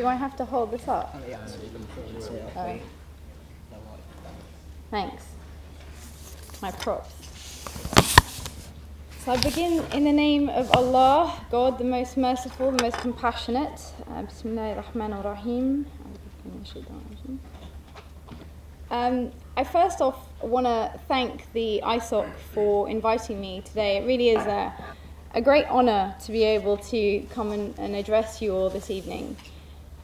Do I have to hold this up? Oh, yeah, so you can put it into Oh. Thanks. My props. So I begin in the name of Allah, God, the most merciful, the most compassionate. Bismillahirrahmanirrahim. I first off want to thank the ISOC for inviting me today. It really is a great honour to be able to come and address you all this evening.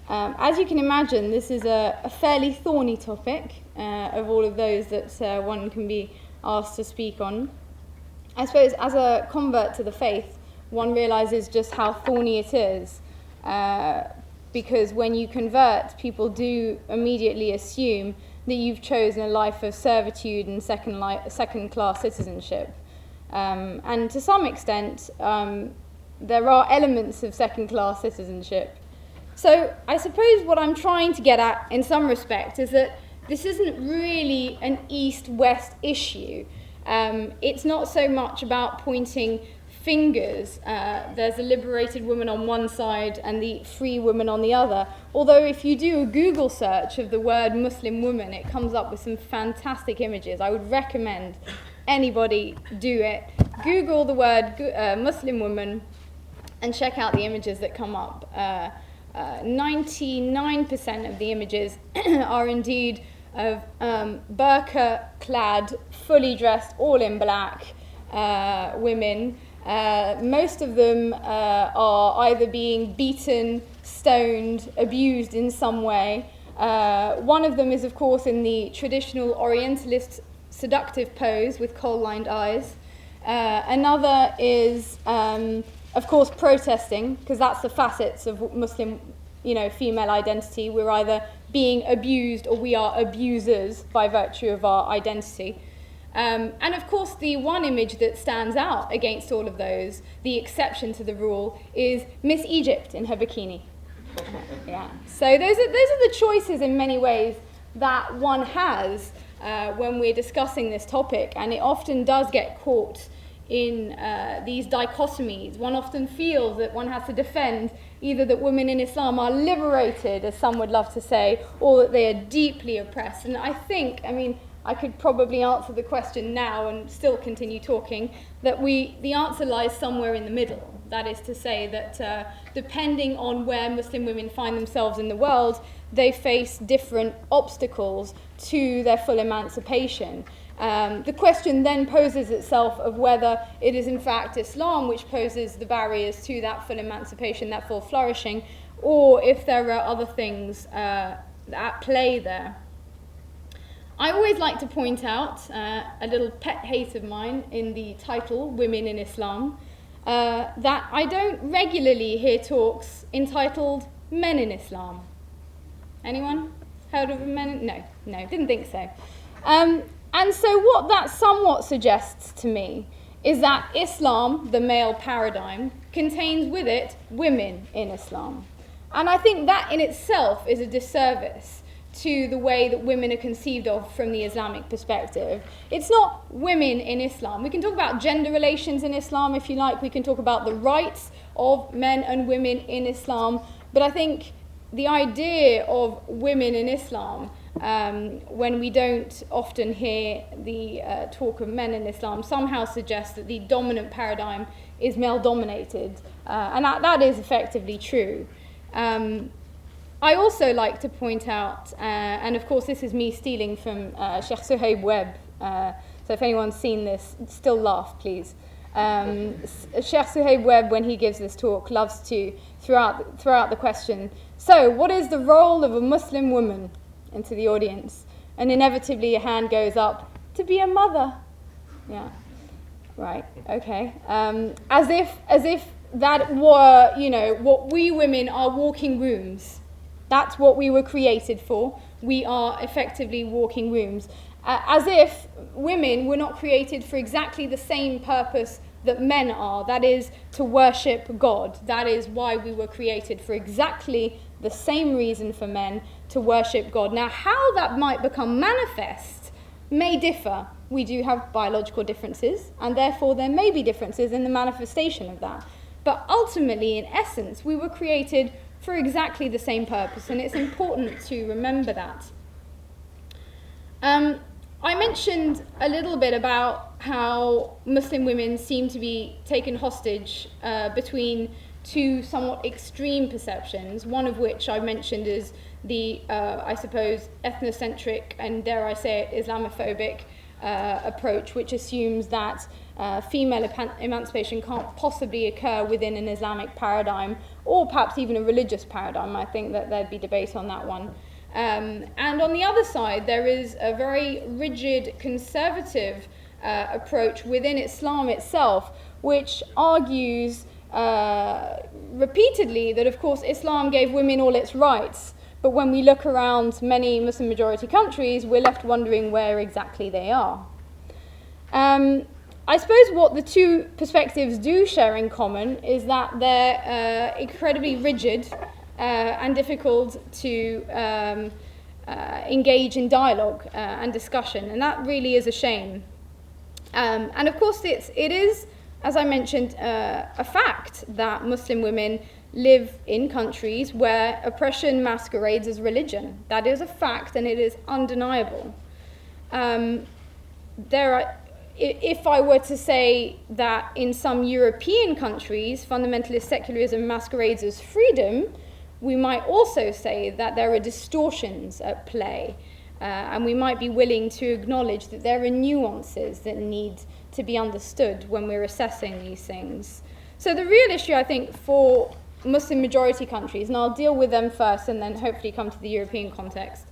As you can imagine, this is a fairly thorny topic of all of those that one can be asked to speak on. I suppose as a convert to the faith, one realises just how thorny it is, because when you convert, people do immediately assume that you've chosen a life of servitude and second-class citizenship. And to some extent, there are elements of second-class citizenship. So I suppose what I'm trying to get at in some respect is that this isn't really an East-West issue. It's not so much about pointing fingers. There's a liberated woman on one side and the free woman on the other. Although if you do a Google search of the word Muslim woman, it comes up with some fantastic images. I would recommend anybody do it. Google the word Muslim woman and check out the images that come up. 99% of the images are indeed of burqa-clad, fully dressed, all in black women. Most of them are either being beaten, stoned, abused in some way. One of them is, of course, in the traditional Orientalist seductive pose with coal-lined eyes. Another is, of course, protesting, because that's the facets of Muslim, female identity. We're either being abused or we are abusers by virtue of our identity. And of course, the one image that stands out against all of those, the exception to the rule, is Miss Egypt in her bikini. Yeah. So those are the choices in many ways that one has when we're discussing this topic, and it often does get caught in these dichotomies. One often feels that one has to defend either that women in Islam are liberated, as some would love to say, or that they are deeply oppressed. And I think, I could probably answer the question now and still continue talking, that the answer lies somewhere in the middle. That is to say that depending on where Muslim women find themselves in the world, they face different obstacles to their full emancipation. The question then poses itself of whether it is in fact Islam which poses the barriers to that full emancipation, that full flourishing, or if there are other things at play there. I always like to point out a little pet hate of mine in the title, Women in Islam, that I don't regularly hear talks entitled Men in Islam. Anyone heard of men? No, didn't think so. And so what that somewhat suggests to me is that Islam, the male paradigm, contains with it women in Islam. And I think that in itself is a disservice to the way that women are conceived of from the Islamic perspective. It's not women in Islam. We can talk about gender relations in Islam if you like. We can talk about the rights of men and women in Islam. But I think the idea of women in Islam, when we don't often hear the talk of men in Islam, somehow suggests that the dominant paradigm is male-dominated. And that is effectively true. I also like to point out, and of course this is me stealing from Sheikh Suhaib Webb, so if anyone's seen this, still laugh, please. Sheikh Suhaib Webb, when he gives this talk, loves to, throughout the question, so what is the role of a Muslim woman, into the audience? And inevitably a hand goes up, to be a mother. Yeah, right, okay. As if that were, what we women are walking rooms. That's what we were created for. We are effectively walking rooms. As if women were not created for exactly the same purpose that men are. That is, to worship God. That is why we were created, for exactly the same reason for men, to worship God. Now, how that might become manifest may differ. We do have biological differences, and therefore there may be differences in the manifestation of that. But ultimately, in essence, we were created for exactly the same purpose, and it's important to remember that. I mentioned a little bit about how Muslim women seem to be taken hostage between two somewhat extreme perceptions, one of which I mentioned is the, I suppose, ethnocentric and, dare I say it, Islamophobic approach, which assumes that female emancipation can't possibly occur within an Islamic paradigm, or perhaps even a religious paradigm. I think that there'd be debate on that one. And on the other side, there is a very rigid, conservative approach within Islam itself, which argues repeatedly that, of course, Islam gave women all its rights, but when we look around many Muslim-majority countries, we're left wondering where exactly they are. I suppose what the two perspectives do share in common is that they're incredibly rigid and difficult to engage in dialogue and discussion, and that really is a shame. And of course it is, as I mentioned, a fact that Muslim women live in countries where oppression masquerades as religion. That is a fact, and it is undeniable. If I were to say that in some European countries fundamentalist secularism masquerades as freedom, we might also say that there are distortions at play, and we might be willing to acknowledge that there are nuances that need to be understood when we're assessing these things. So the real issue, I think, for Muslim majority countries, and I'll deal with them first and then hopefully come to the European context,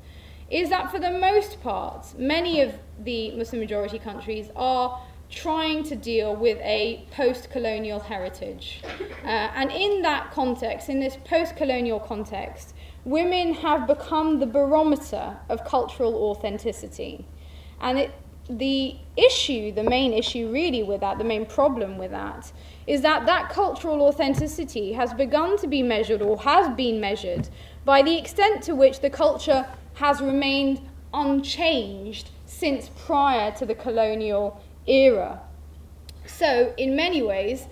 is that for the most part, many of the Muslim majority countries are trying to deal with a post-colonial heritage. And in that context, in this post-colonial context, women have become the barometer of cultural authenticity. And the main issue really with that, the main problem with that, is that that cultural authenticity has begun to be measured, or has been measured, by the extent to which the culture has remained unchanged since prior to the colonial era. So in many ways,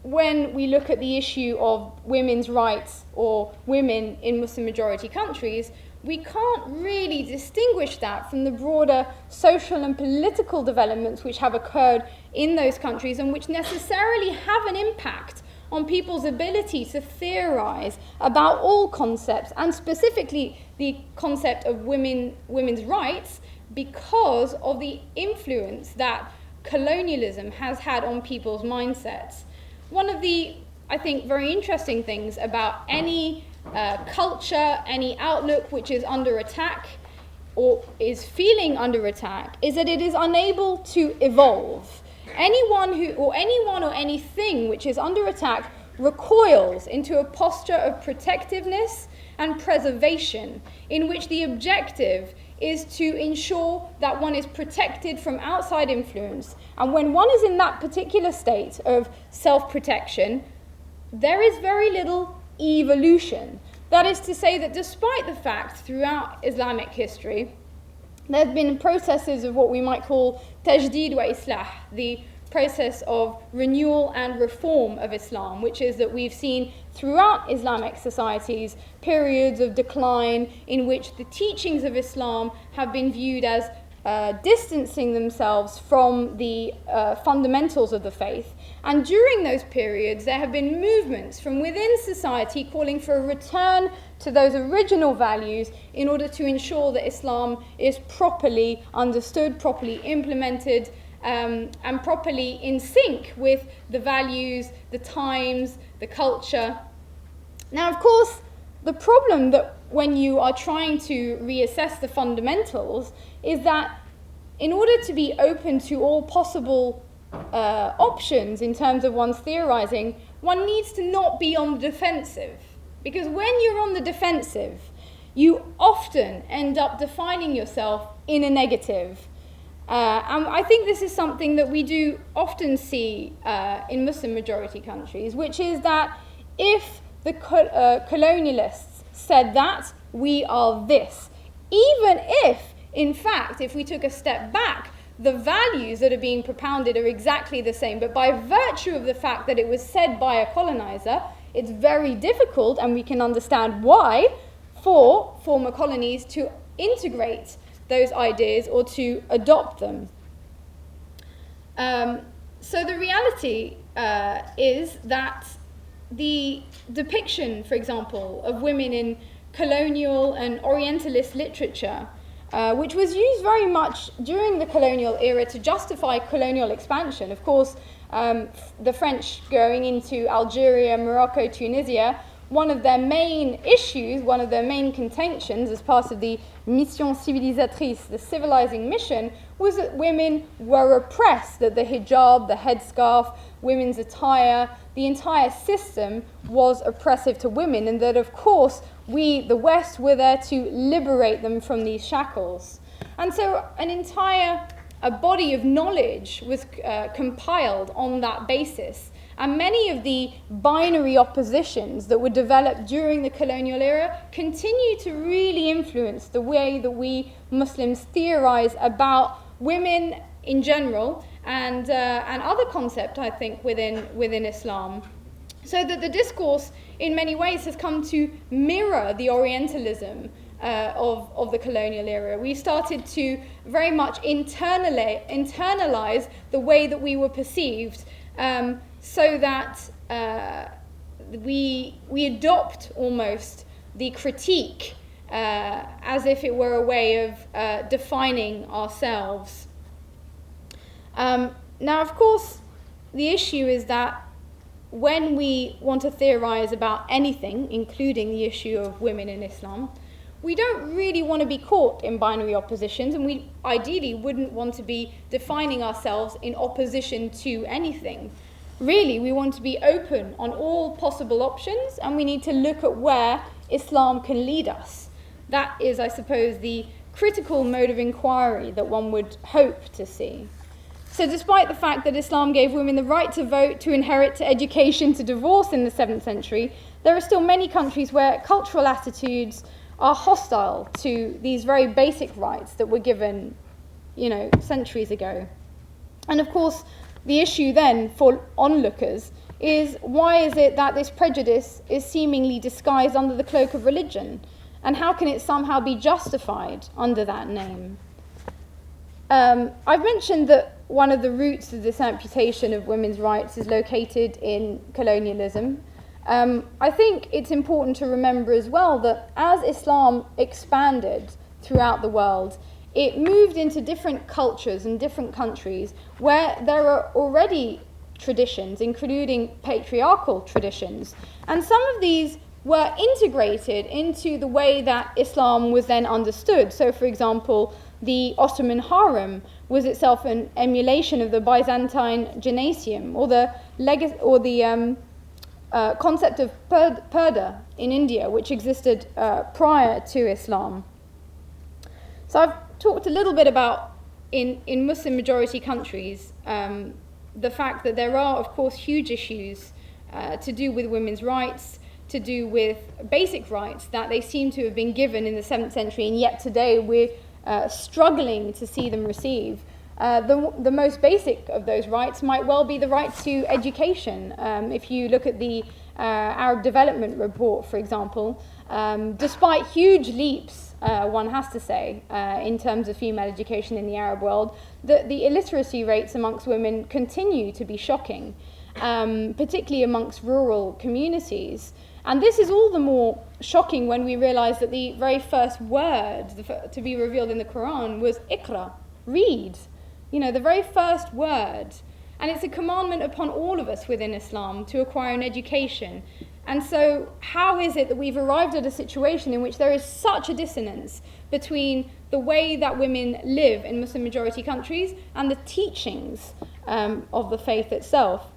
when we look at the issue of women's rights or women in Muslim majority countries, we can't really distinguish that from the broader social and political developments which have occurred in those countries and which necessarily have an impact on people's ability to theorize about all concepts, and specifically the concept of women's rights, because of the influence that colonialism has had on people's mindsets. One of the, I think, very interesting things about any culture, any outlook which is under attack or is feeling under attack, is that it is unable to evolve. Anyone or anything which is under attack recoils into a posture of protectiveness and preservation, in which the objective is to ensure that one is protected from outside influence. And when one is in that particular state of self-protection, there is very little evolution. That is to say that despite the fact throughout Islamic history, there have been processes of what we might call tajdeed wa islah, the process of renewal and reform of Islam, which is that we've seen throughout Islamic societies periods of decline in which the teachings of Islam have been viewed as distancing themselves from the fundamentals of the faith. And during those periods, there have been movements from within society calling for a return to those original values in order to ensure that Islam is properly understood, properly implemented, and properly in sync with the values, the times, the culture. Now, of course, the problem that when you are trying to reassess the fundamentals is that in order to be open to all possible options in terms of one's theorizing, one needs to not be on the defensive. Because when you're on the defensive, you often end up defining yourself in a negative. And I think this is something that we do often see in Muslim majority countries, which is that if the colonialists said that, we are this. Even if, in fact, if we took a step back, the values that are being propounded are exactly the same, but by virtue of the fact that it was said by a colonizer, it's very difficult, and we can understand why, for former colonies to integrate those ideas or to adopt them. So the reality is that the depiction, for example, of women in colonial and Orientalist literature, which was used very much during the colonial era to justify colonial expansion. Of course, the French going into Algeria, Morocco, Tunisia, one of their main issues, one of their main contentions as part of the mission civilisatrice, the civilizing mission, was that women were oppressed, that the hijab, the headscarf, women's attire, the entire system was oppressive to women, and that, of course, we, the West, were there to liberate them from these shackles. And so an entire body of knowledge was compiled on that basis. And many of the binary oppositions that were developed during the colonial era continue to really influence the way that we Muslims theorize about women in general and other concepts, I think, within Islam. So that the discourse, in many ways, has come to mirror the Orientalism of the colonial era. We started to very much internalize the way that we were perceived, so that we adopt almost the critique as if it were a way of defining ourselves. Now, of course, the issue is that when we want to theorize about anything, including the issue of women in Islam, we don't really want to be caught in binary oppositions, and we ideally wouldn't want to be defining ourselves in opposition to anything. Really, we want to be open on all possible options, and we need to look at where Islam can lead us. That is, I suppose, the critical mode of inquiry that one would hope to see. So despite the fact that Islam gave women the right to vote, to inherit, to education, to divorce in the 7th century, there are still many countries where cultural attitudes are hostile to these very basic rights that were given, centuries ago. And of course, the issue then for onlookers is, why is it that this prejudice is seemingly disguised under the cloak of religion? And how can it somehow be justified under that name? I've mentioned that one of the roots of this amputation of women's rights is located in colonialism. I think it's important to remember as well that as Islam expanded throughout the world, it moved into different cultures and different countries where there are already traditions, including patriarchal traditions. And some of these were integrated into the way that Islam was then understood. So, for example, the Ottoman harem was itself an emulation of the Byzantine gymnasium, or the concept of purdah in India, which existed prior to Islam. So I've talked a little bit about, in Muslim majority countries, the fact that there are, of course, huge issues to do with women's rights, to do with basic rights that they seem to have been given in the 7th century, and yet today we're struggling to see them receive. The most basic of those rights might well be the right to education. If you look at the Arab Development Report, for example, despite huge leaps, one has to say, in terms of female education in the Arab world, the illiteracy rates amongst women continue to be shocking, particularly amongst rural communities. And this is all the more shocking when we realize that the very first word to be revealed in the Quran was Iqra, read. The very first word. And it's a commandment upon all of us within Islam to acquire an education. And so how is it that we've arrived at a situation in which there is such a dissonance between the way that women live in Muslim majority countries and the teachings of the faith itself?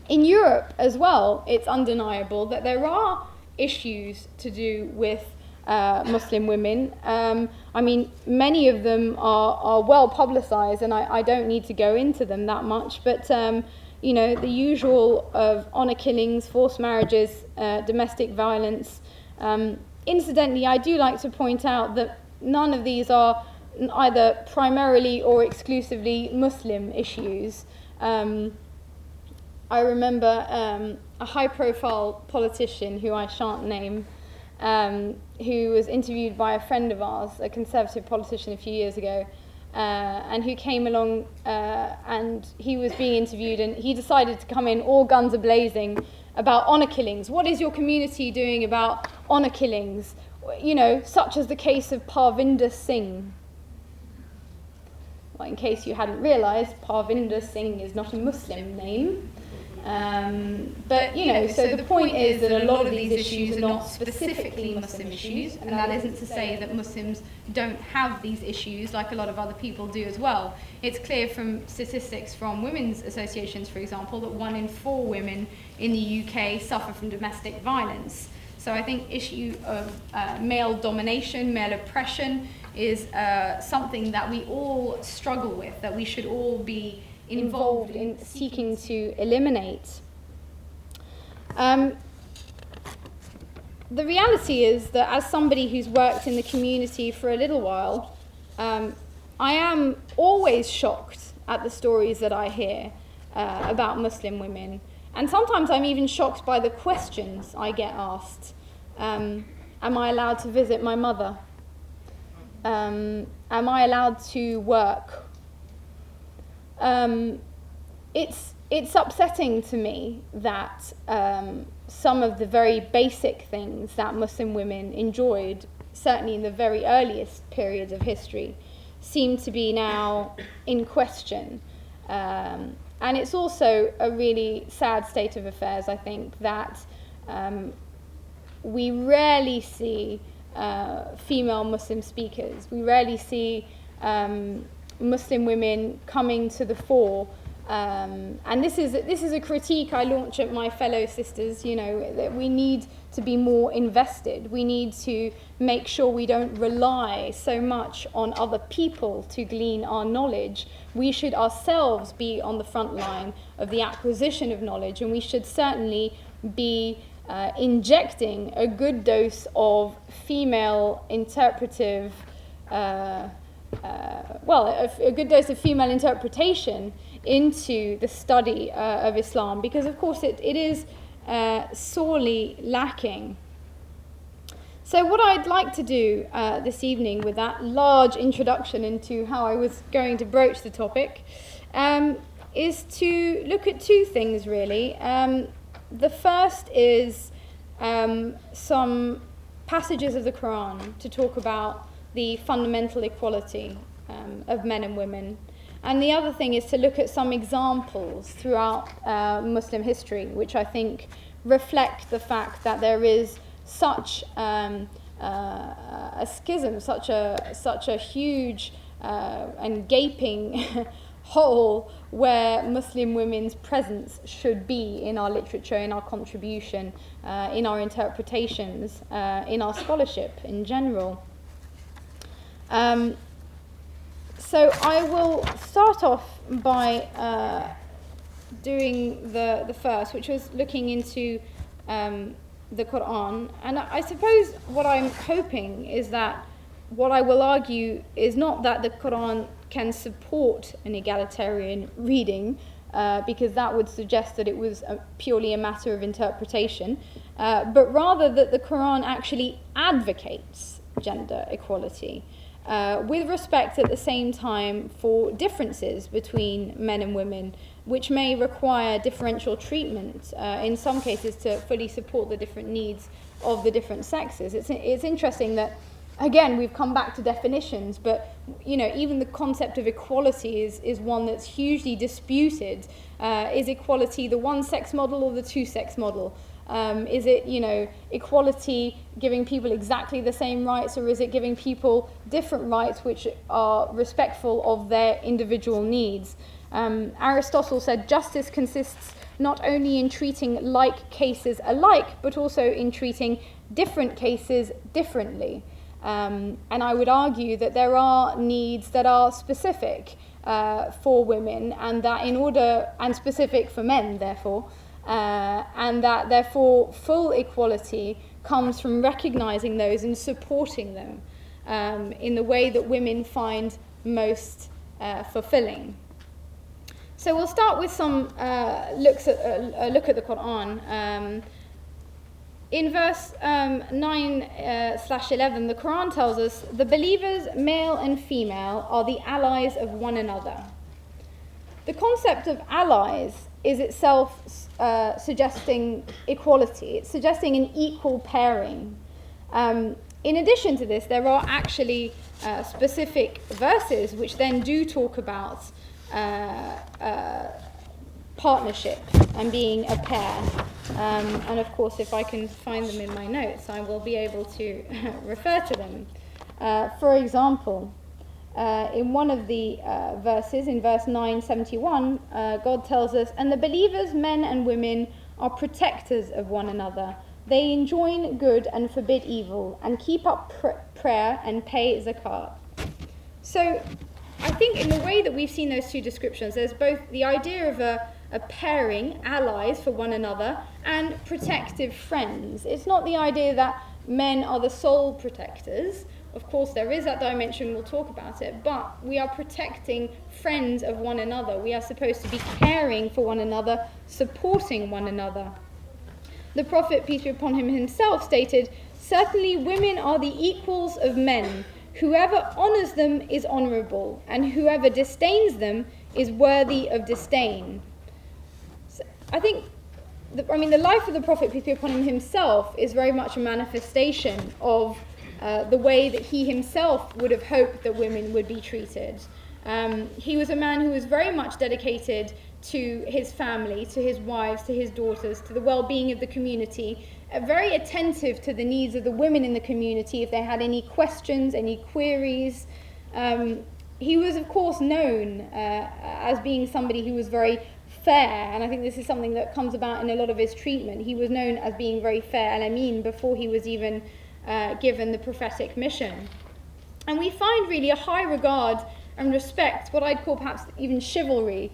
In Europe as well, it's undeniable that there are issues to do with Muslim women. Many of them are well publicized, and I don't need to go into them that much, but the usual of honor killings, forced marriages, domestic violence. Incidentally, I do like to point out that none of these are either primarily or exclusively Muslim issues. I remember a high-profile politician who I shan't name, who was interviewed by a friend of ours, a Conservative politician a few years ago, and who came along and he was being interviewed, and he decided to come in all guns a-blazing about honour killings. What is your community doing about honour killings? You know, such as the case of Parvinder Singh. Well, in case you hadn't realised, Parvinder Singh is not a Muslim name. But, you know, so the point is that a lot of these issues are not specifically Muslim issues, and that isn't to say that Muslims don't have these issues like a lot of other people do as well. It's clear from statistics from women's associations, for example, that 1 in 4 women in the UK suffer from domestic violence. So I think issue of male domination, male oppression is something that we all struggle with, that we should all be involved in seeking to eliminate. The reality is that as somebody who's worked in the community for a little while, I am always shocked at the stories that I hear about Muslim women. And sometimes I'm even shocked by the questions I get asked. Am I allowed to visit my mother? Am I allowed to work? It's upsetting to me that some of the very basic things that Muslim women enjoyed, certainly in the very earliest periods of history, seem to be now in question. And it's also a really sad state of affairs, I think, that we rarely see female Muslim speakers. We rarely see Muslim women coming to the fore. And this is a critique I launch at my fellow sisters, you know, that we need to be more invested. We need to make sure we don't rely so much on other people to glean our knowledge. We should ourselves be on the front line of the acquisition of knowledge, and we should certainly be injecting a good dose of female interpretive, a good dose of female interpretation into the study of Islam, because of course it is sorely lacking. So what I'd like to do this evening, with that large introduction into how I was going to broach the topic, is to look at 2 things really. The first is some passages of the Quran to talk about the fundamental equality of men and women. And the other thing is to look at some examples throughout Muslim history, which I think reflect the fact that there is such a schism, such a huge and gaping hole where Muslim women's presence should be in our literature, in our contribution, in our interpretations, in our scholarship in general. So I will start off by doing the first, which was looking into the Quran. And I suppose what I'm hoping is that what I will argue is not that the Quran can support an egalitarian reading, because that would suggest that it was purely a matter of interpretation, but rather that the Quran actually advocates gender equality, with respect at the same time for differences between men and women, which may require differential treatment in some cases to fully support the different needs of the different sexes. It's interesting that, again, we've come back to definitions, but you know, even the concept of equality is one that's hugely disputed. Is equality the one-sex model or the two-sex model? Is it, you know, equality giving people exactly the same rights, or is it giving people different rights which are respectful of their individual needs? Aristotle said justice consists not only in treating like cases alike, but also in treating different cases differently. And I would argue that there are needs that are specific for women, and that and specific for men, therefore, and that therefore full equality comes from recognizing those and supporting them in the way that women find most fulfilling. So we'll start with some look at the Quran. In verse 9/11, the Quran tells us, the believers, male and female, are the allies of one another. The concept of allies is itself suggesting equality. It's suggesting an equal pairing. In addition to this, there are actually specific verses which then do talk about partnership and being a pair. And of course, if I can find them in my notes, I will be able to refer to them. For example, in one of the verses, in verse 971, God tells us, and the believers, men and women, are protectors of one another. They enjoin good and forbid evil, and keep up prayer and pay zakat. So I think in the way that we've seen those two descriptions, there's both the idea of a pairing, allies for one another, and protective friends. It's not the idea that men are the sole protectors. Of course, there is that dimension, we'll talk about it, but we are protecting friends of one another. We are supposed to be caring for one another, supporting one another. The Prophet, peace be upon him, himself stated, certainly women are the equals of men. Whoever honours them is honourable, and whoever disdains them is worthy of disdain. So I think, the life of the Prophet, peace be upon him, himself is very much a manifestation of the way that he himself would have hoped that women would be treated. He was a man who was very much dedicated to his family, to his wives, to his daughters, to the well-being of the community, very attentive to the needs of the women in the community if they had any questions, any queries. He was, of course, known as being somebody who was very fair, and I think this is something that comes about in a lot of his treatment. He was known as being very fair, al-Amin, before he was even given the prophetic mission. And we find really a high regard and respect, what I'd call perhaps even chivalry,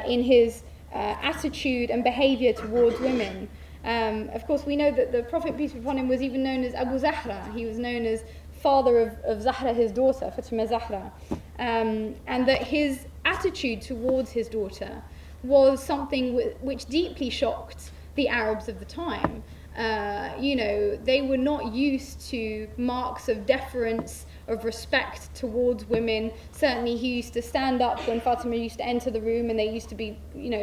in his attitude and behaviour towards women. Of course, we know that the Prophet, peace be upon him, was even known as Abu Zahra. He was known as father of Zahra, his daughter, Fatima Zahra. And that his attitude towards his daughter was something which deeply shocked the Arabs of the time. They were not used to marks of deference, of respect towards women. Certainly he used to stand up when Fatima used to enter the room, and they used to be,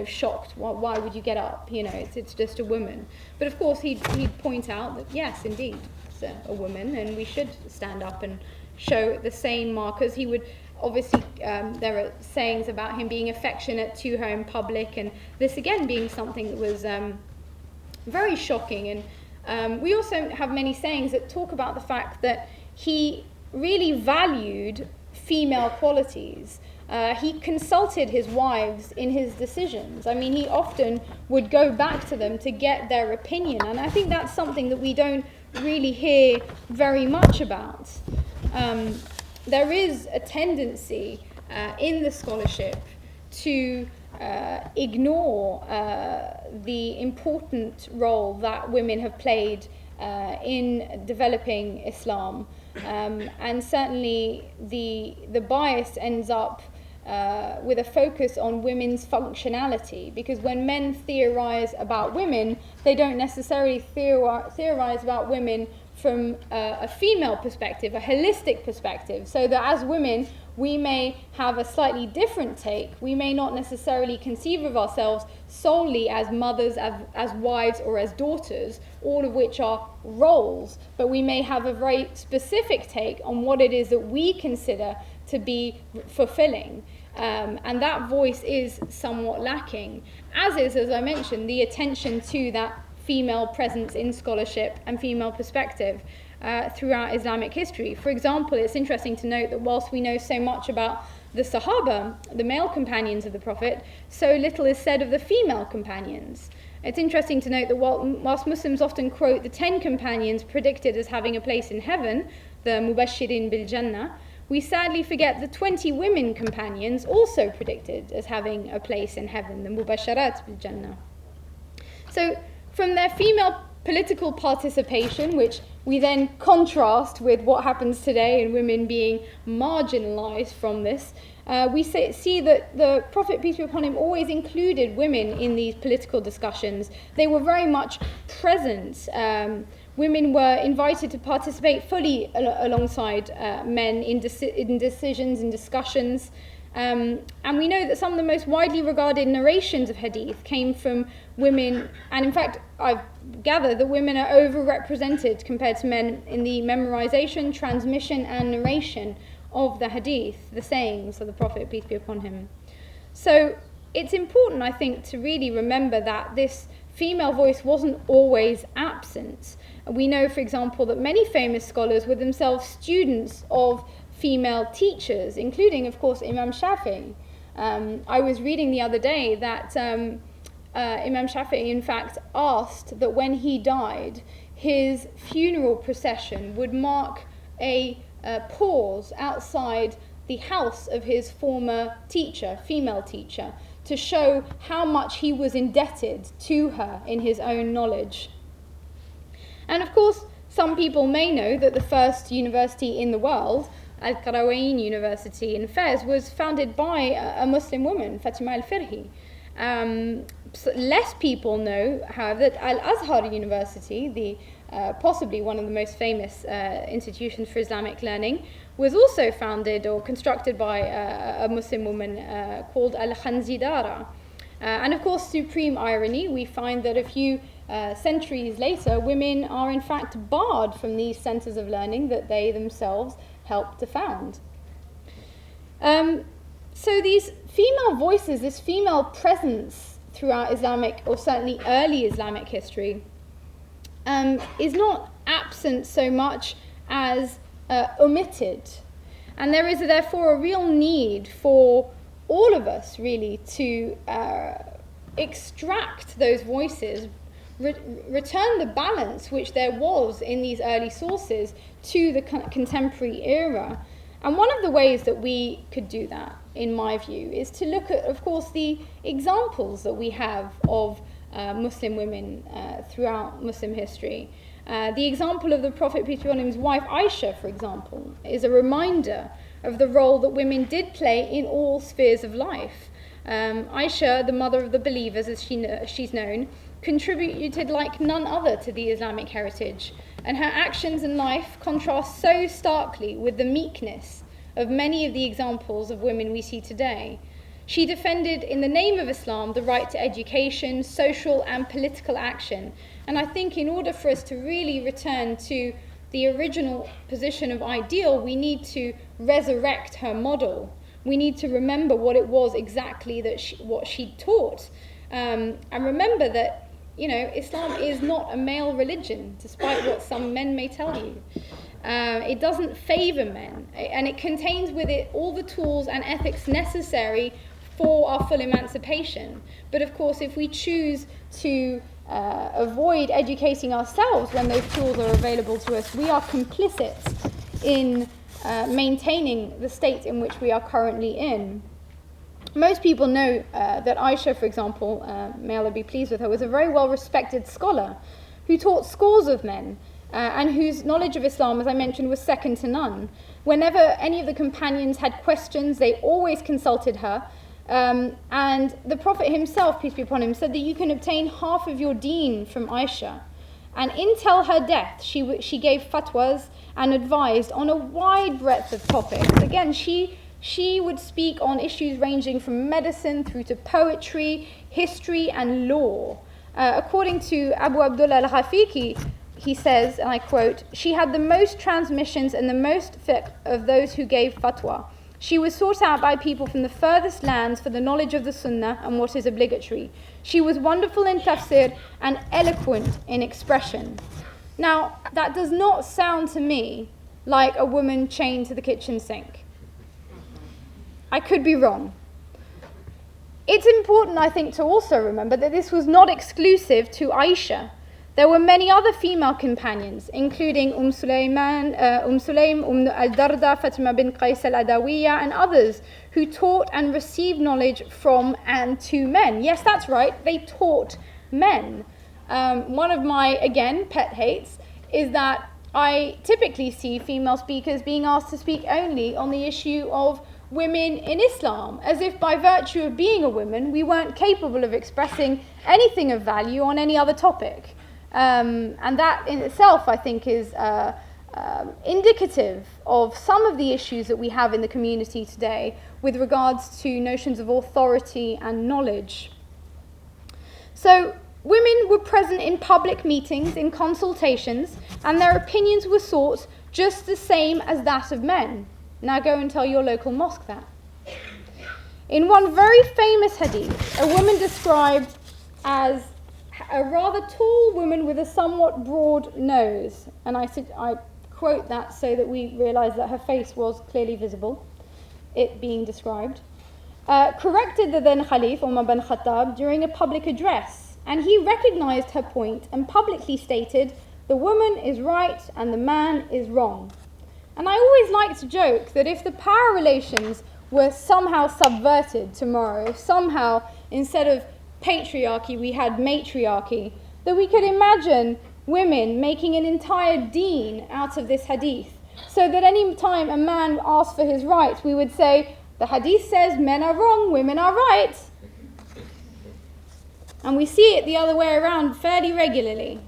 shocked. Why would you get up? It's just a woman. But of course he'd point out that, yes, indeed, it's a woman, and we should stand up and show the same markers. He would, obviously, there are sayings about him being affectionate to her in public, and this again being something that was very shocking. And we also have many sayings that talk about the fact that he really valued female qualities. He consulted his wives in his decisions. He often would go back to them to get their opinion, and I think that's something that we don't really hear very much about. There is a tendency in the scholarship to ignore the important role that women have played in developing Islam, and certainly the bias ends up with a focus on women's functionality, because when men theorize about women, they don't necessarily theorize about women from a female perspective, a holistic perspective, so that as women we may have a slightly different take. We may not necessarily conceive of ourselves solely as mothers, as wives, or as daughters, all of which are roles, but we may have a very specific take on what it is that we consider to be fulfilling. And that voice is somewhat lacking, as is, as I mentioned, the attention to that female presence in scholarship and female perspective throughout Islamic history. For example, it's interesting to note that whilst we know so much about the Sahaba, the male companions of the Prophet, so little is said of the female companions. It's interesting to note that whilst Muslims often quote the 10 companions predicted as having a place in heaven, the Mubashirin bil Jannah, we sadly forget the 20 women companions also predicted as having a place in heaven, the Mubasharat bil Jannah. So from their female political participation, which we then contrast with what happens today and women being marginalized from this, we see that the Prophet, peace be upon him, always included women in these political discussions. They were very much present. Women were invited to participate fully alongside men in decisions and discussions. And we know that some of the most widely regarded narrations of hadith came from women, and in fact I've gathered that women are overrepresented compared to men in the memorization, transmission and narration of the hadith, the sayings of the Prophet, peace be upon him. So it's important, I think, to really remember that this female voice wasn't always absent. We know, for example, that many famous scholars were themselves students of female teachers, including, of course, Imam Shafi'i. I was reading the other day that Imam Shafi'i, in fact, asked that when he died, his funeral procession would mark a pause outside the house of his former teacher, female teacher, to show how much he was indebted to her in his own knowledge. And of course, some people may know that the first university in the world, Al-Qarawiyyin University in Fez, was founded by a Muslim woman, Fatima al-Firhi. Less people know, however, that Al-Azhar University, possibly one of the most famous institutions for Islamic learning, was also founded or constructed by a Muslim woman called Al-Khanzidara. And of course, supreme irony, we find that a few centuries later, women are in fact barred from these centers of learning that they themselves helped to found. So these female voices, this female presence throughout Islamic, or certainly early Islamic history, is not absent so much as omitted. And there is therefore a real need for all of us really to extract those voices, return the balance which there was in these early sources to the contemporary era. And one of the ways that we could do that, in my view, is to look at, of course, the examples that we have of Muslim women throughout Muslim history. The example of the Prophet, peace be upon him's wife Aisha, for example, is a reminder of the role that women did play in all spheres of life. Aisha, the mother of the believers, as she's known, contributed like none other to the Islamic heritage, and her actions and life contrast so starkly with the meekness of many of the examples of women we see today. She defended, in the name of Islam, the right to education, social and political action. And I think in order for us to really return to the original position of ideal, we need to resurrect her model. We need to remember what it was exactly that what she taught. And remember that, you know, Islam is not a male religion, despite what some men may tell you. It doesn't favor men, and it contains with it all the tools and ethics necessary for our full emancipation. But of course, if we choose to avoid educating ourselves when those tools are available to us, we are complicit in maintaining the state in which we are currently in. Most people know that Aisha, for example, may Allah be pleased with her, was a very well-respected scholar who taught scores of men and whose knowledge of Islam, as I mentioned, was second to none. Whenever any of the companions had questions, they always consulted her. And the Prophet himself, peace be upon him, said that you can obtain half of your deen from Aisha. And until her death, she gave fatwas and advised on a wide breadth of topics. Again, she would speak on issues ranging from medicine through to poetry, history and law. According to Abu Abdullah al-Hafiqi, he says, and I quote, "She had the most transmissions and the most fiqh of those who gave fatwa. She was sought out by people from the furthest lands for the knowledge of the sunnah and what is obligatory. She was wonderful in tafsir and eloquent in expression." Now, that does not sound to me like a woman chained to the kitchen sink. I could be wrong. It's important, I think, to also remember that this was not exclusive to Aisha. There were many other female companions, including Sulaym, al-Darda, Fatima bin Qais al-Adawiyya, and others who taught and received knowledge from and to men. Yes, that's right, they taught men. One of my, again, pet hates is that I typically see female speakers being asked to speak only on the issue of women in Islam, as if by virtue of being a woman, we weren't capable of expressing anything of value on any other topic. And that in itself, I think, is indicative of some of the issues that we have in the community today with regards to notions of authority and knowledge. So women were present in public meetings, in consultations, and their opinions were sought just the same as that of men. Now go and tell your local mosque that. In one very famous hadith, a woman described as a rather tall woman with a somewhat broad nose, and I quote that so that we realise that her face was clearly visible, it being described, corrected the then Khalif Umar bin Khattab during a public address, and he recognised her point and publicly stated, "The woman is right and the man is wrong." And I always like to joke that if the power relations were somehow subverted tomorrow, if somehow instead of patriarchy we had matriarchy, that we could imagine women making an entire deen out of this hadith, so that any time a man asked for his right, we would say, the hadith says men are wrong, women are right. And we see it the other way around fairly regularly.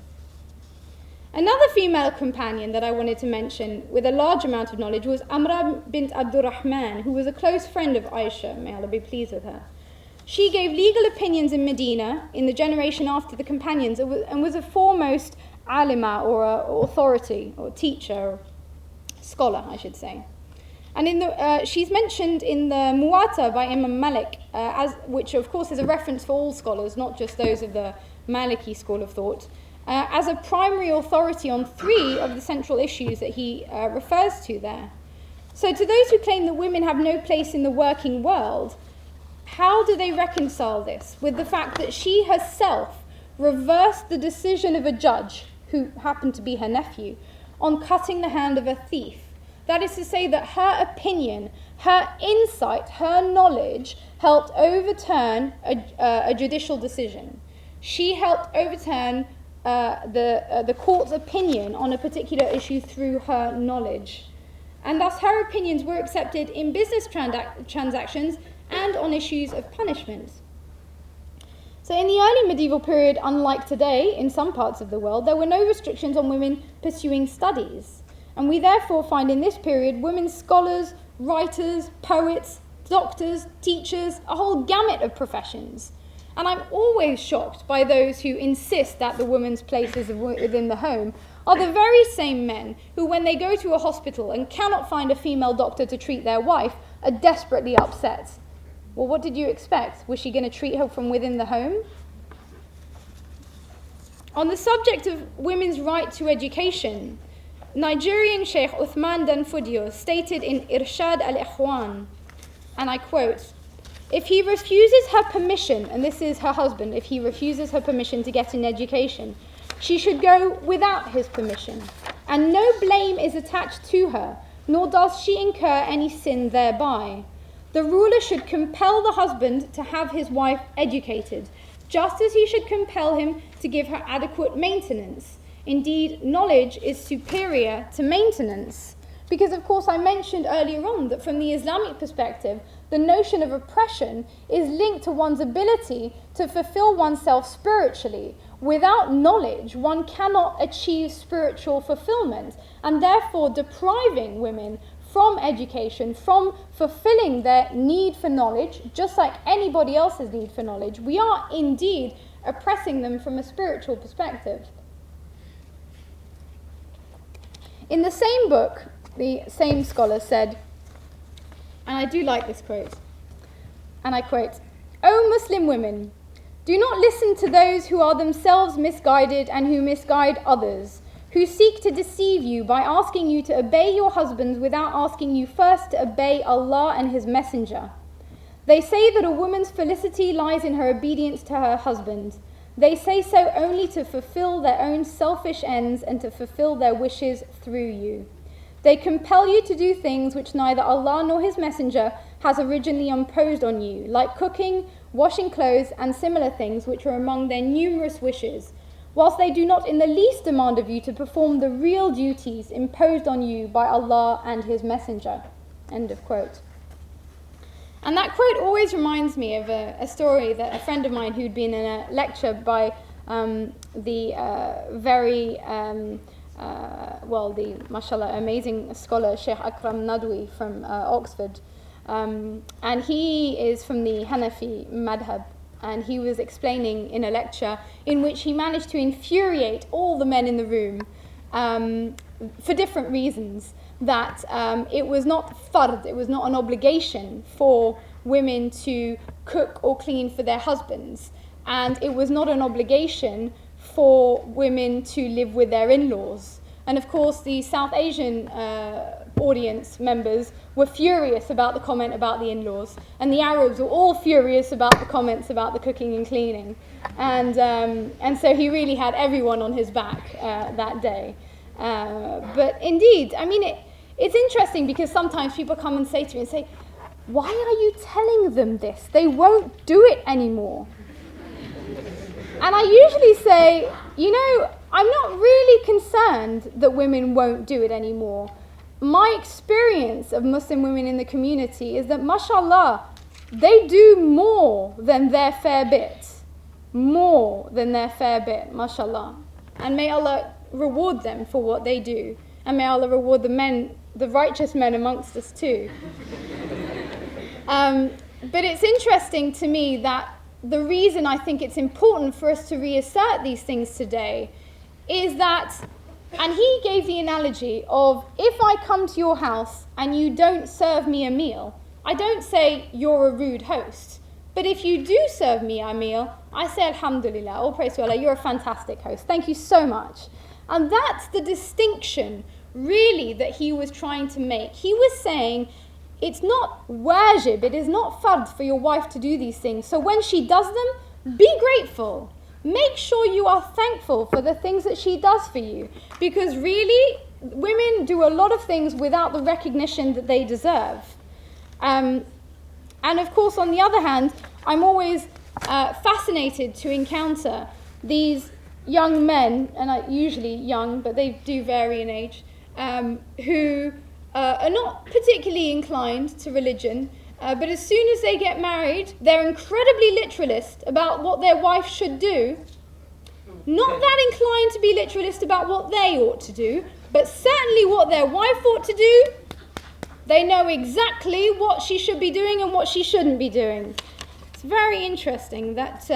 Another female companion that I wanted to mention with a large amount of knowledge was Amra bint Abdurrahman, who was a close friend of Aisha, may Allah be pleased with her. She gave legal opinions in Medina in the generation after the companions and was a foremost alima, or authority, or teacher, or scholar, I should say. And she's mentioned in the Muwatta by Imam Malik, which of course is a reference for all scholars, not just those of the Maliki school of thought, as a primary authority on 3 of the central issues that he refers to there. So to those who claim that women have no place in the working world, how do they reconcile this with the fact that she herself reversed the decision of a judge, who happened to be her nephew, on cutting the hand of a thief? That is to say that her opinion, her insight, her knowledge helped overturn a judicial decision. She helped overturn the court's opinion on a particular issue through her knowledge. And thus her opinions were accepted in business transactions and on issues of punishment. So in the early medieval period, unlike today in some parts of the world, there were no restrictions on women pursuing studies. And we therefore find in this period women scholars, writers, poets, doctors, teachers, a whole gamut of professions. And I'm always shocked by those who insist that the woman's place is within the home are the very same men who, when they go to a hospital and cannot find a female doctor to treat their wife, are desperately upset. Well, what did you expect? Was she going to treat her from within the home? On the subject of women's right to education, Nigerian Sheikh Uthman Danfodio stated in Irshad al-Ikhwan, and I quote, "If he refuses her permission," and this is her husband, "if he refuses her permission to get an education, she should go without his permission, and no blame is attached to her, nor does she incur any sin thereby. The ruler should compel the husband to have his wife educated, just as he should compel him to give her adequate maintenance. Indeed, knowledge is superior to maintenance." Because, of course, I mentioned earlier on that from the Islamic perspective, the notion of oppression is linked to one's ability to fulfill oneself spiritually. Without knowledge, one cannot achieve spiritual fulfillment, and therefore depriving women from education, from fulfilling their need for knowledge, just like anybody else's need for knowledge, we are indeed oppressing them from a spiritual perspective. In the same book, the same scholar said, and I do like this quote, and I quote, "O Muslim women, do not listen to those who are themselves misguided and who misguide others, who seek to deceive you by asking you to obey your husbands without asking you first to obey Allah and His Messenger. They say that a woman's felicity lies in her obedience to her husband. They say so only to fulfill their own selfish ends and to fulfill their wishes through you. They compel you to do things which neither Allah nor His Messenger has originally imposed on you, like cooking, washing clothes, and similar things which are among their numerous wishes, whilst they do not in the least demand of you to perform the real duties imposed on you by Allah and His Messenger." End of quote. And that quote always reminds me of a story that a friend of mine who'd been in a lecture by the mashallah, amazing scholar Sheikh Akram Nadwi from Oxford. And he is from the Hanafi madhab. And he was explaining in a lecture in which he managed to infuriate all the men in the room for different reasons. That it was not fard, it was not an obligation for women to cook or clean for their husbands. And it was not an obligation for women to live with their in-laws. And of course, the South Asian audience members were furious about the comment about the in-laws, and the Arabs were all furious about the comments about the cooking and cleaning. And so he really had everyone on his back that day. But indeed, I mean, it's interesting because sometimes people come and say to me and say, why are you telling them this? They won't do it anymore. And I usually say, you know, I'm not really concerned that women won't do it anymore. My experience of Muslim women in the community is that, mashallah, they do more than their fair bit. More than their fair bit, mashallah. And may Allah reward them for what they do. And may Allah reward the men, the righteous men amongst us too. But it's interesting to me that the reason I think it's important for us to reassert these things today is that, and he gave the analogy of, if I come to your house and you don't serve me a meal, I don't say you're a rude host. But if you do serve me a meal, I say alhamdulillah, all praise to Allah, you're a fantastic host. Thank you so much. And that's the distinction really that he was trying to make. He was saying, it's not wajib, it is not fard for your wife to do these things. So when she does them, be grateful. Make sure you are thankful for the things that she does for you. Because really, women do a lot of things without the recognition that they deserve. And of course, on the other hand, I'm always fascinated to encounter these young men, and usually young, but they do vary in age, who are not particularly inclined to religion, but as soon as they get married, they're incredibly literalist about what their wife should do. Not that inclined to be literalist about what they ought to do, but certainly what their wife ought to do. They know exactly what she should be doing and what she shouldn't be doing. It's very interesting that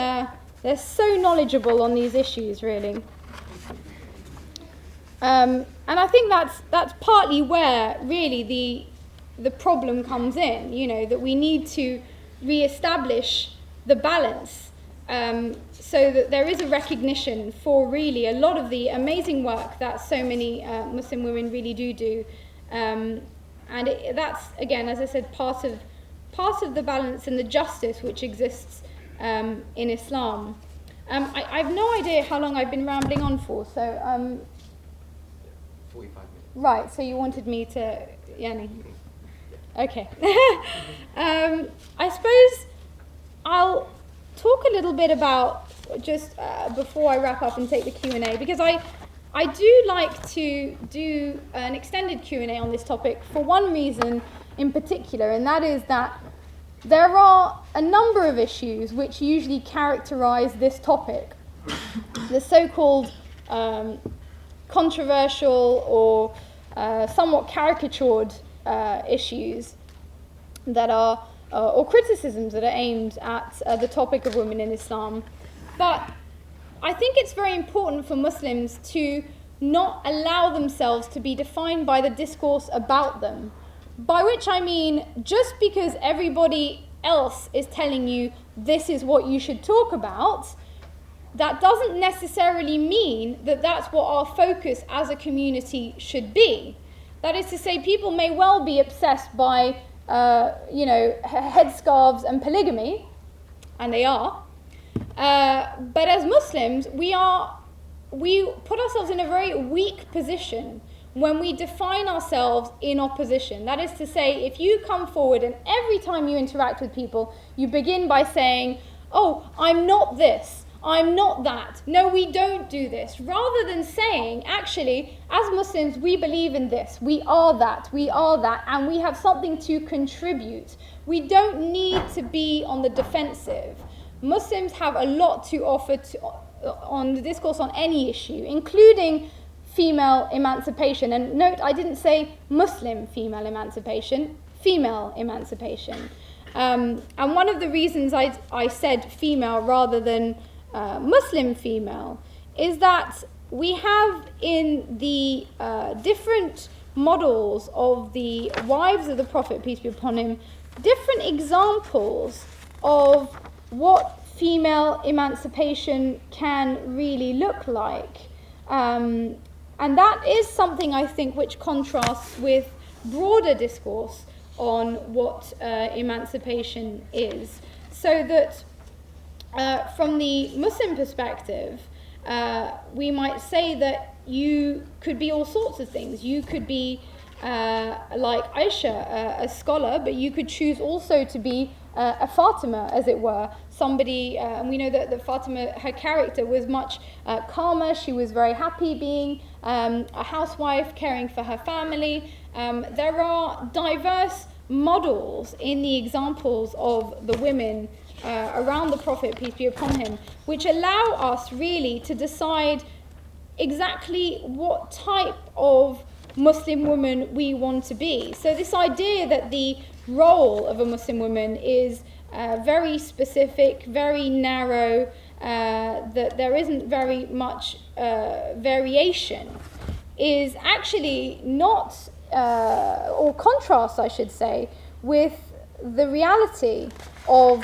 they're so knowledgeable on these issues, really. And I think that's partly where really the problem comes in, you know, that we need to re-establish the balance so that there is a recognition for really a lot of the amazing work that so many Muslim women really do. And that's, again, as I said, part of the balance and the justice which exists in Islam. I've no idea how long I've been rambling on for, so... 45 minutes. Right, so you wanted me to... Yani. Okay. I suppose I'll talk a little bit about, just before I wrap up and take the Q&A, because I do like to do an extended Q&A on this topic for one reason in particular, and that is that there are a number of issues which usually characterize this topic. The so-called controversial or somewhat caricatured issues that are, or criticisms that are aimed at the topic of women in Islam. But I think it's very important for Muslims to not allow themselves to be defined by the discourse about them. By which I mean, just because everybody else is telling you this is what you should talk about, that doesn't necessarily mean that that's what our focus as a community should be. That is to say, people may well be obsessed by, headscarves and polygamy, and they are. But as Muslims, we put ourselves in a very weak position when we define ourselves in opposition. That is to say, if you come forward and every time you interact with people, you begin by saying, oh, I'm not this, I'm not that. No, we don't do this. Rather than saying, actually, as Muslims, we believe in this. We are that, and we have something to contribute. We don't need to be on the defensive. Muslims have a lot to offer on the discourse on any issue, including female emancipation. And note, I didn't say Muslim female emancipation, female emancipation. And one of the reasons I said female rather than Muslim female is that we have in the different models of the wives of the Prophet, peace be upon him, different examples of what female emancipation can really look like. And that is something, I think, which contrasts with broader discourse on what emancipation is. So that from the Muslim perspective, we might say that you could be all sorts of things. You could be like Aisha, a scholar, but you could choose also to be a Fatima, as it were. Somebody, and we know that Fatima, her character was much calmer. She was very happy being a housewife, caring for her family. There are diverse models in the examples of the women around the Prophet, peace be upon him, which allow us really to decide exactly what type of Muslim woman we want to be. So this idea that the role of a Muslim woman is very specific, very narrow, that there isn't very much variation, is actually not, or contrasts, I should say, with the reality of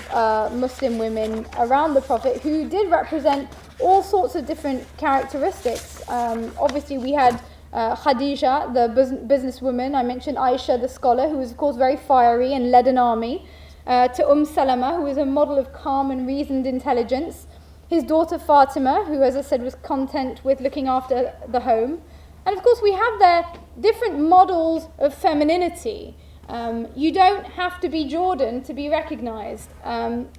Muslim women around the Prophet, who did represent all sorts of different characteristics. Obviously, we had Khadija, the businesswoman. I mentioned Aisha, the scholar, who was, of course, very fiery and led an army. To Salama, who was a model of calm and reasoned intelligence. His daughter Fatima, who, as I said, was content with looking after the home. And of course, we have there different models of femininity. You don't have to be Jordan to be recognized.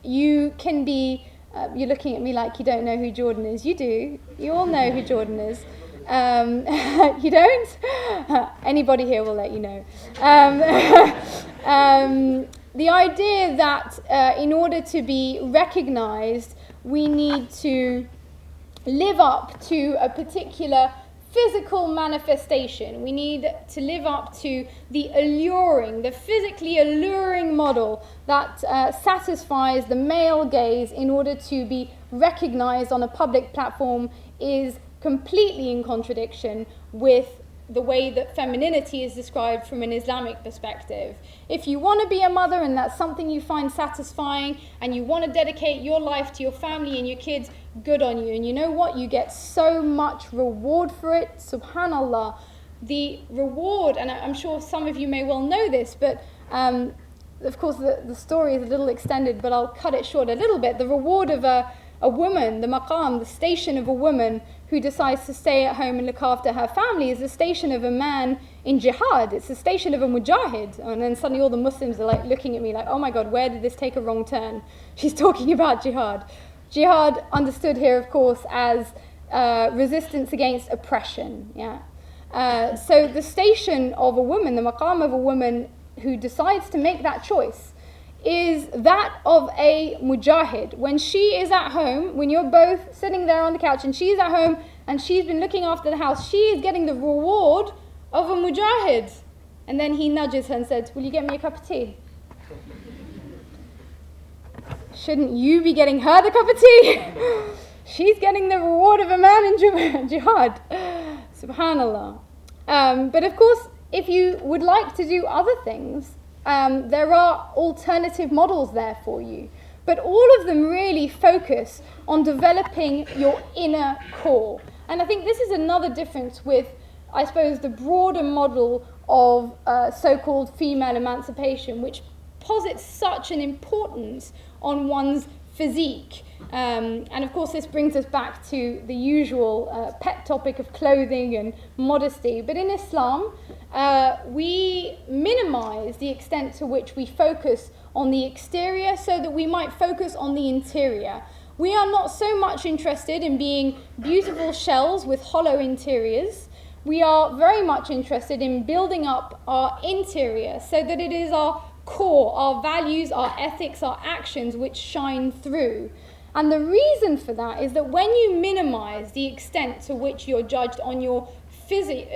You can be, you're looking at me like you don't know who Jordan is. You do. You all know who Jordan is. You don't? Anybody here will let you know. The idea that in order to be recognized, we need to live up to a particular physical manifestation. We need to live up to the alluring, the physically alluring model that satisfies the male gaze in order to be recognized on a public platform is completely in contradiction with the way that femininity is described from an Islamic perspective. If you want to be a mother and that's something you find satisfying and you want to dedicate your life to your family and your kids, good on you. And you know what? You get so much reward for it. Subhanallah. The reward, and I'm sure some of you may well know this, but of course the story is a little extended, but I'll cut it short a little bit. The reward of a woman, the maqam, the station of a woman who decides to stay at home and look after her family, is the station of a man in jihad. It's the station of a mujahid. And then suddenly all the Muslims are like looking at me like, oh my God, where did this take a wrong turn? She's talking about jihad. Jihad understood here, of course, as resistance against oppression. Yeah. So the station of a woman, the maqam of a woman who decides to make that choice, is that of a mujahid. When she is at home, when you're both sitting there on the couch and she's at home and she's been looking after the house, she is getting the reward of a mujahid. And then he nudges her and says, will you get me a cup of tea? Shouldn't you be getting her the cup of tea? She's getting the reward of a man in jihad. Subhanallah. But of course, if you would like to do other things, there are alternative models there for you. But all of them really focus on developing your inner core. And I think this is another difference with, I suppose, the broader model of so-called female emancipation, which posits such an importance on one's physique. And of course, this brings us back to the usual pet topic of clothing and modesty. But in Islam, we minimize the extent to which we focus on the exterior so that we might focus on the interior. We are not so much interested in being beautiful shells with hollow interiors. We are very much interested in building up our interior so that it is our core, our values, our ethics, our actions which shine through. And the reason for that is that when you minimize the extent to which you're judged on your physique,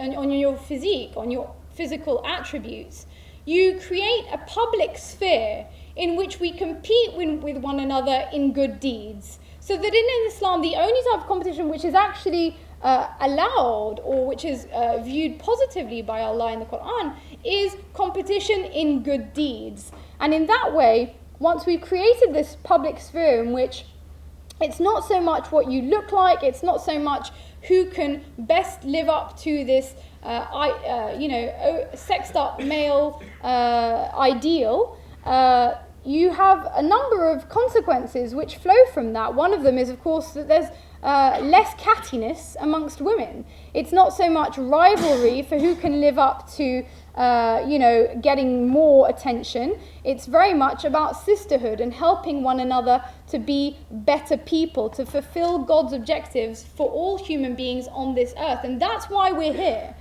on your physical attributes, you create a public sphere in which we compete with one another in good deeds. So that in Islam, the only type of competition which is actually allowed, or which is viewed positively by Allah in the Quran, is competition in good deeds. And in that way, once we've created this public sphere in which it's not so much what you look like, it's not so much who can best live up to this sexed up male ideal, you have a number of consequences which flow from that. One of them is, of course, that there's less cattiness amongst women. It's not so much rivalry for who can live up to getting more attention. It's very much about sisterhood and helping one another to be better people, to fulfill God's objectives for all human beings on this earth. And that's why we're here.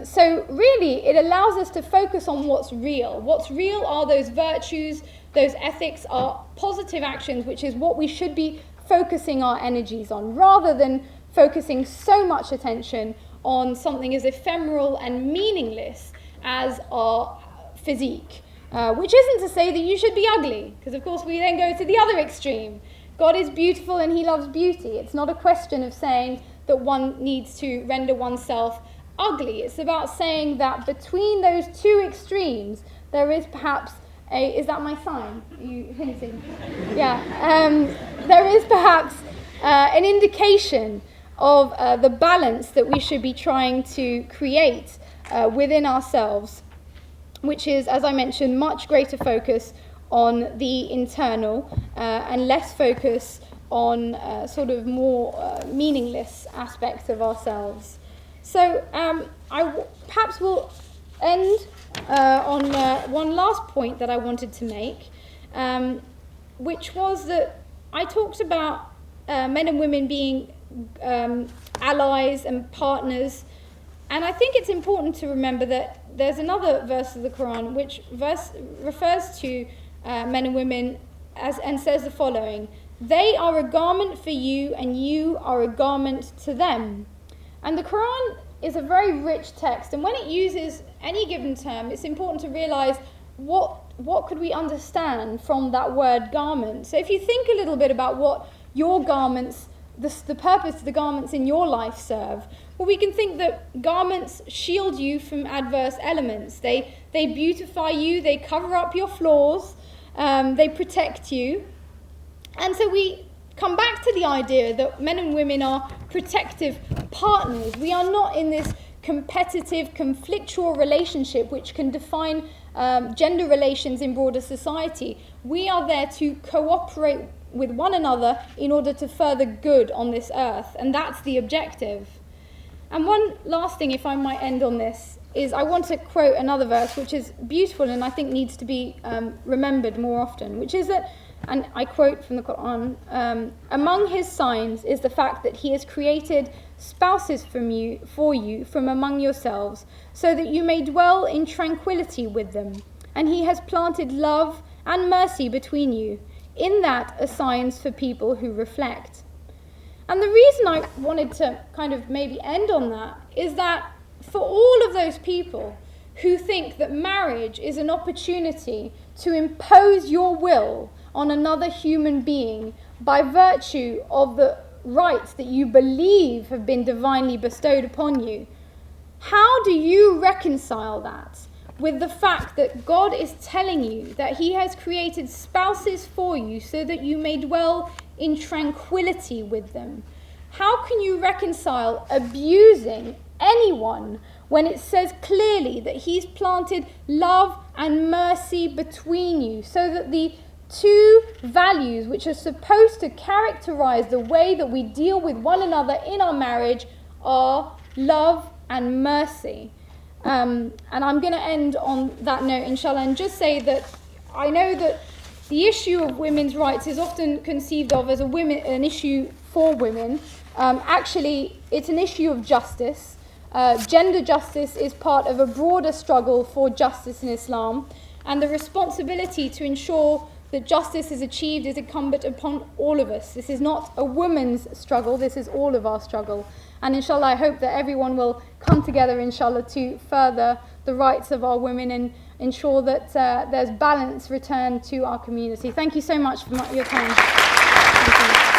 So really, it allows us to focus on what's real. What's real are those virtues, those ethics, are positive actions, which is what we should be focusing our energies on, rather than focusing so much attention on something as ephemeral and meaningless as our physique. Which isn't to say that you should be ugly, because of course we then go to the other extreme. God is beautiful and he loves beauty. It's not a question of saying that one needs to render oneself ugly. It's about saying that between those two extremes, there is perhaps is that my sign? Are you hinting? Yeah. There is perhaps an indication of the balance that we should be trying to create within ourselves, which is, as I mentioned, much greater focus on the internal and less focus on sort of more meaningless aspects of ourselves. So perhaps we'll end on one last point that I wanted to make, which was that I talked about men and women being allies and partners, and I think it's important to remember that there's another verse of the Quran which refers to men and women and says the following: "They are a garment for you, and you are a garment to them." And the Quran is a very rich text, and when it uses any given term, it's important to realize what could we understand from that word garment. So if you think a little bit about what your garments, the purpose the garments in your life serve, well, we can think that garments shield you from adverse elements. They beautify you, they cover up your flaws, they protect you. And so we come back to the idea that men and women are protective partners. We are not in this competitive, conflictual relationship which can define gender relations in broader society. We are there to cooperate with one another in order to further good on this earth, and that's the objective. And one last thing, if I might end on this, is I want to quote another verse which is beautiful and I think needs to be remembered more often, which is that, and I quote from the Quran, "Among his signs is the fact that he has created spouses for you from among yourselves, so that you may dwell in tranquility with them. And he has planted love and mercy between you. In that are signs for people who reflect." And the reason I wanted to kind of maybe end on that is that for all of those people who think that marriage is an opportunity to impose your will on another human being by virtue of the rights that you believe have been divinely bestowed upon you, how do you reconcile that with the fact that God is telling you that he has created spouses for you so that you may dwell in tranquility with them? How can you reconcile abusing anyone when it says clearly that he's planted love and mercy between you, so that the two values which are supposed to characterize the way that we deal with one another in our marriage are love and mercy? And I'm going to end on that note, inshallah, and just say that I know that the issue of women's rights is often conceived of as an issue for women. Actually, it's an issue of justice. Gender justice is part of a broader struggle for justice in Islam, and the responsibility to ensure that justice is achieved is incumbent upon all of us. This is not a woman's struggle, this is all of our struggle. And inshallah, I hope that everyone will come together, inshallah, to further the rights of our women and ensure that there's balance returned to our community. Thank you so much for your time. Thank you.